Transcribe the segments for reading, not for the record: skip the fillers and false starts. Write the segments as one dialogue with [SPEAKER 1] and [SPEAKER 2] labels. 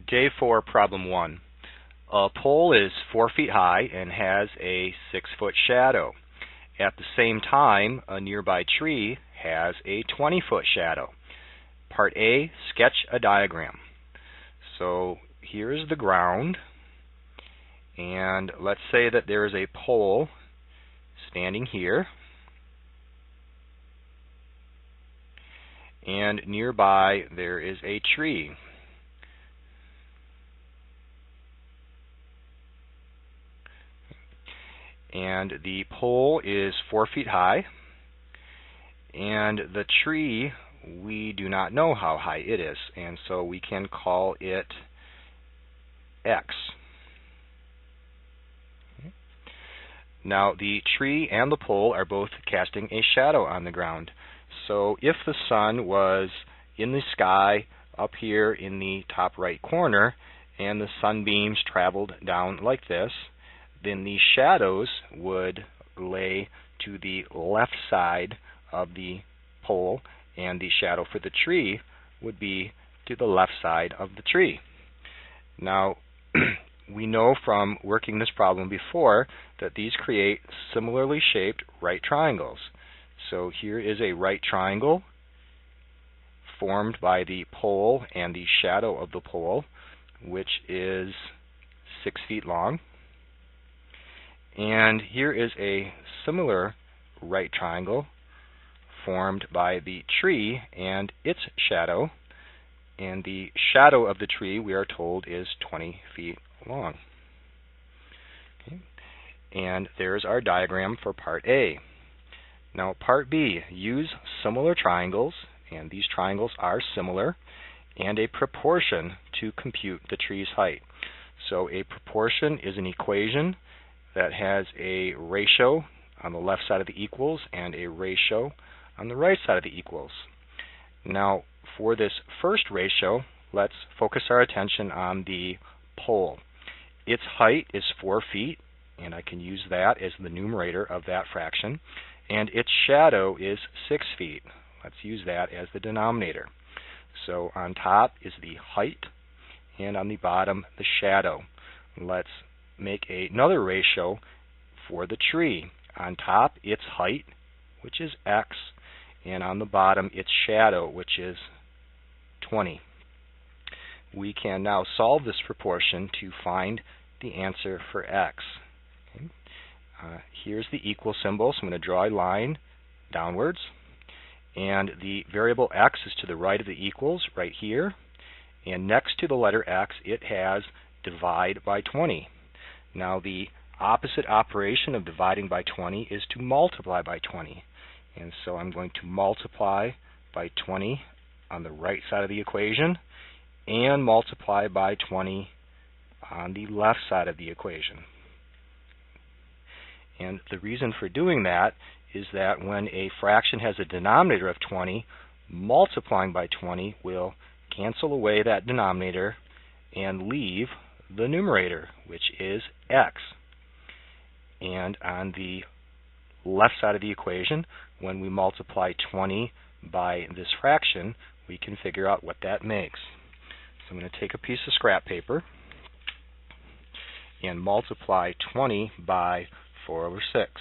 [SPEAKER 1] Day 4, Problem 1. A pole is 4 feet high and has a 6-foot shadow. At the same time, a nearby tree has a 20-foot shadow. Part A, sketch a diagram. So here is the ground, and let's say that there is a pole standing here, and nearby there is a tree. And the pole is 4 feet high, and the tree, we do not know how high it is, and so we can call it X. Now the tree and the pole are both casting a shadow on the ground. So if the sun was in the sky up here in the top right corner, and the sunbeams traveled down like this, then the shadows would lay to the left side of the pole, and the shadow for the tree would be to the left side of the tree. Now, we know from working this problem before that these create similarly shaped right triangles. So here is a right triangle formed by the pole and the shadow of the pole, which is 6 feet long. And here is a similar right triangle formed by the tree and its shadow. And the shadow of the tree, we are told, is 20 feet long. Okay. And there's our diagram for Part A. Now Part B, use similar triangles, and these triangles are similar, and a proportion to compute the tree's height. So a proportion is an equation that has a ratio on the left side of the equals and a ratio on the right side of the equals. Now, for this first ratio, let's focus our attention on the pole. Its height is 4 feet, and I can use that as the numerator of that fraction, and its shadow is 6 feet. Let's use that as the denominator. So on top is the height, and on the bottom the shadow. Let's make another ratio for the tree. On top, its height, which is X, and on the bottom, its shadow, which is 20. We can now solve this proportion to find the answer for X. Okay. Here's the equal symbol, so I'm going to draw a line downwards, and the variable X is to the right of the equals, right here, and next to the letter X, it has divide by 20. Now the opposite operation of dividing by 20 is to multiply by 20. And so I'm going to multiply by 20 on the right side of the equation and multiply by 20 on the left side of the equation. And the reason for doing that is that when a fraction has a denominator of 20, multiplying by 20 will cancel away that denominator and leave the numerator, which is X. And on the left side of the equation, when we multiply 20 by this fraction, we can figure out what that makes. So I'm going to take a piece of scrap paper and multiply 20 by 4 over 6.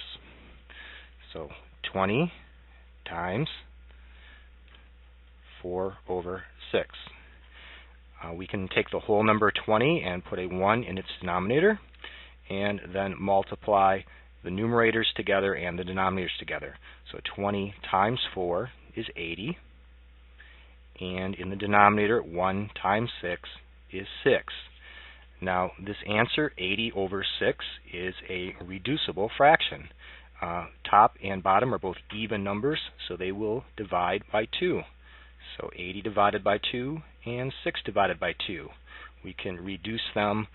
[SPEAKER 1] So 20 times 4 over 6. We can take the whole number 20 and put a 1 in its denominator, and then multiply the numerators together and the denominators together. So 20 times 4 is 80, and in the denominator, 1 times 6 is 6. Now this answer, 80 over 6, is a reducible fraction. Top and bottom are both even numbers, so they will divide by 2. So 80 divided by 2 and 6 divided by 2. We can reduce them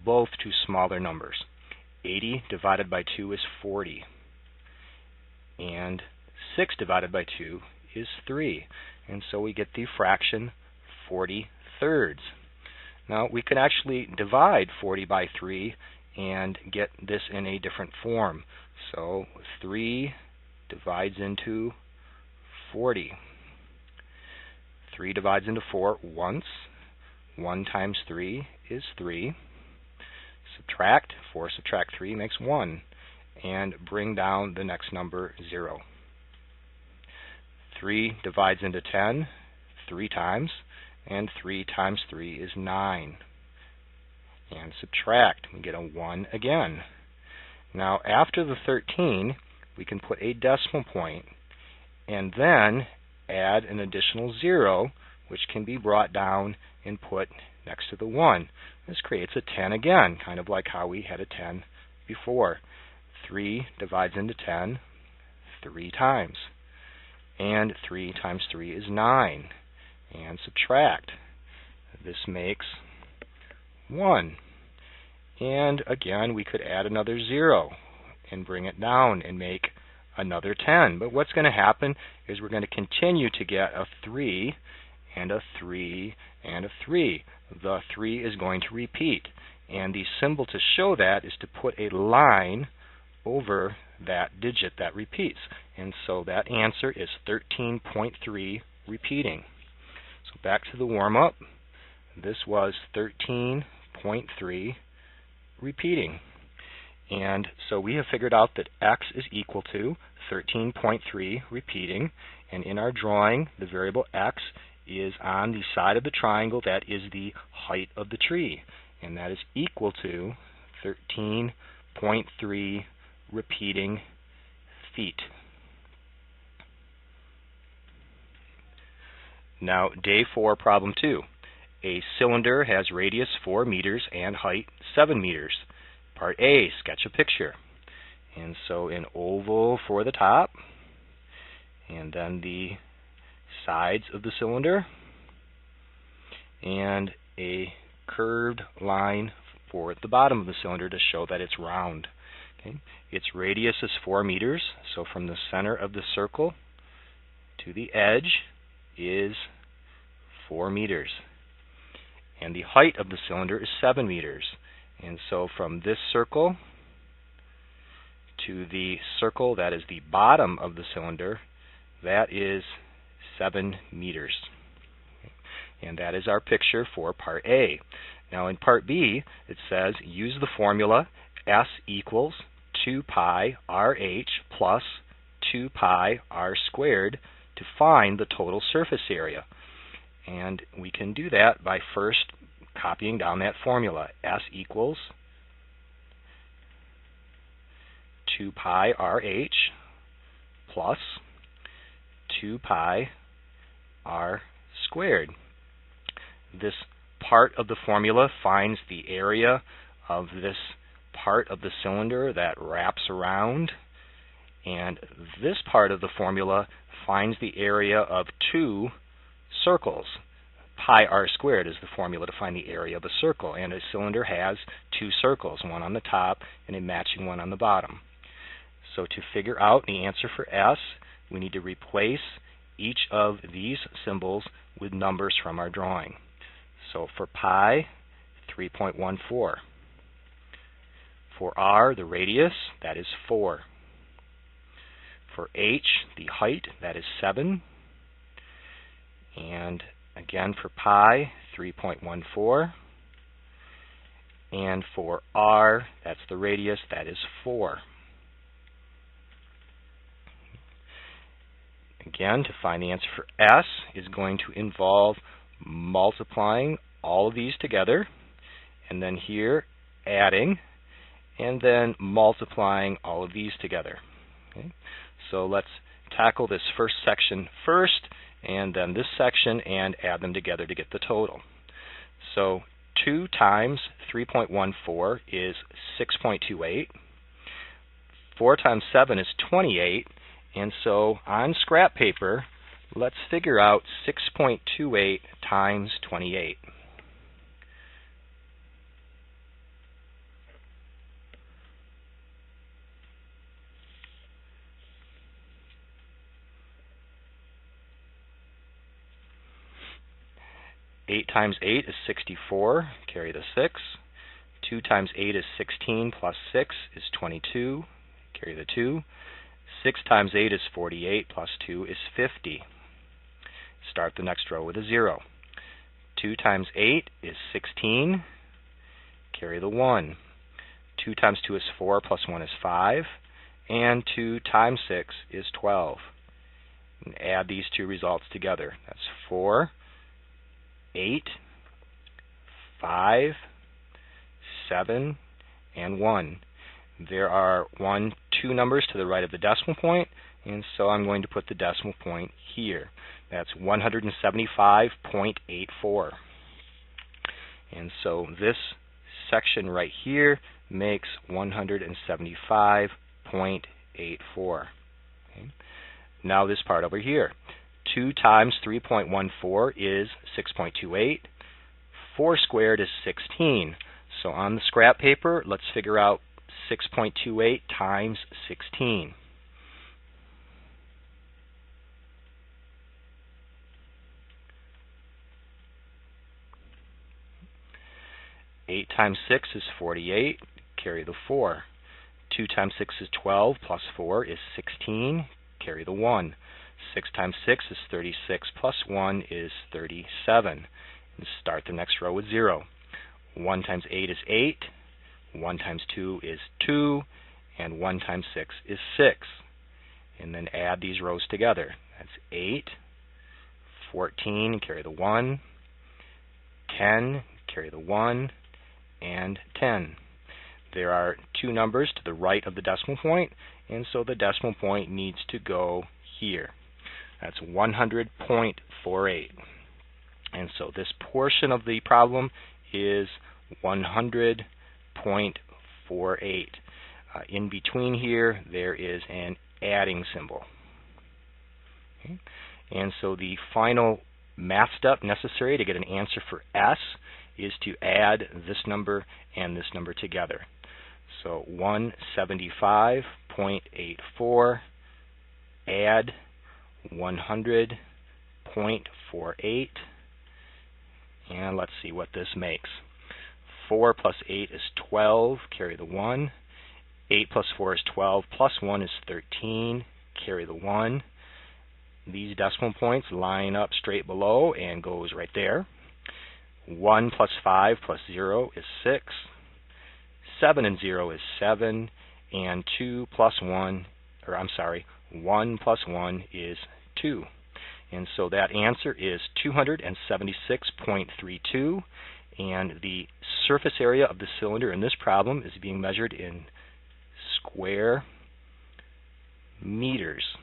[SPEAKER 1] both to smaller numbers. 80 divided by 2 is 40. And 6 divided by 2 is 3. And so we get the fraction 40/3. Now we can actually divide 40 by 3 and get this in a different form. So 3 divides into 40. 3 divides into 4 once. 1 times 3 is 3. Subtract, 4 subtract 3 makes 1. And bring down the next number, 0. 3 divides into 10 3 times, and 3 times 3 is 9. And subtract, we get a 1 again. Now after the 13, we can put a decimal point, and then add an additional 0, which can be brought down and put next to the 1. This creates a 10 again, kind of like how we had a 10 before. 3 divides into 10 3 times. And 3 times 3 is 9. And subtract. This makes 1. And again, we could add another 0 and bring it down and make another 10. But what's going to happen is we're going to continue to get a 3 and a 3 and a 3. The 3 is going to repeat. And the symbol to show that is to put a line over that digit that repeats. And so that answer is 13.3 repeating. So back to the warm-up. This was 13.3 repeating. And so we have figured out that x is equal to 13.3 repeating. And in our drawing, the variable x is on the side of the triangle that is the height of the tree. And that is equal to 13.3 repeating feet. Now, day 4, problem 2. A cylinder has radius 4 meters and height 7 meters. Part A, sketch a picture. And so an oval for the top, and then the sides of the cylinder, and a curved line for the bottom of the cylinder to show that it's round. Okay. Its radius is 4 meters, so from the center of the circle to the edge is 4 meters. And the height of the cylinder is 7 meters. And so from this circle to the circle that is the bottom of the cylinder, that is 7 meters. And that is our picture for part A. Now in part B, it says use the formula S equals 2 pi RH plus 2 pi R squared to find the total surface area. And we can do that by first copying down that formula. S equals 2 pi RH plus 2 pi R squared. This part of the formula finds the area of this part of the cylinder that wraps around, and this part of the formula finds the area of 2 circles. Pi r squared is the formula to find the area of a circle, and a cylinder has 2 circles, one on the top and a matching one on the bottom. So to figure out the answer for S, we need to replace each of these symbols with numbers from our drawing. So for pi, 3.14. For r, the radius, that is 4. For h, the height, that is 7. And again for pi, 3.14. And for r, that's the radius, that is 4. Again, to find the answer for S is going to involve multiplying all of these together, and then here adding, and then multiplying all of these together. Okay? So let's tackle this first section first, and then this section, and add them together to get the total. So 2 times 3.14 is 6.28. 4 times 7 is 28. And so on scrap paper, let's figure out 6.28 times 28. Eight times 8 is 64, carry the 6. 2 times 8 is 16, plus 6 is 22, carry the 2. 6 times 8 is 48, plus 2 is 50. Start the next row with a 0. 2 times 8 is 16. Carry the 1. 2 times 2 is 4, plus 1 is 5. And 2 times 6 is 12. And add these two results together. That's 4, 8, 5, 7, and 1. There are 1, 2 numbers to the right of the decimal point, and so I'm going to put the decimal point here. That's 175.84. And so this section right here makes 175.84. Okay. Now this part over here. 2 times 3.14 is 6.28. 4 squared is 16. So on the scrap paper, let's figure out 6.28 times 16. Eight times 6 is 48. Carry the 4. 2 times 6 is 12, plus 4 is 16. Carry the 1. 6 times 6 is 36, plus 1 is 37. And start the next row with 0. 1 times 8 is 8. 1 times 2 is 2. And 1 times 6 is 6. And then add these rows together. That's 8. 14, carry the 1. 10, carry the 1. And 10. There are 2 numbers to the right of the decimal point, and so the decimal point needs to go here. That's 100.48. And so this portion of the problem is 100.48. In between here, there is an adding symbol. Okay. And so the final math step necessary to get an answer for S is to add this number and this number together. So 175.84 add 100.48, and let's see what this makes. 4 plus 8 is 12, carry the 1. 8 plus 4 is 12, plus 1 is 13, carry the 1. These decimal points line up straight below and goes right there. 1 plus 5 plus 0 is 6. 7 and 0 is 7. And 1 plus 1 is 2. And so that answer is 276.32. And the surface area of the cylinder in this problem is being measured in square meters.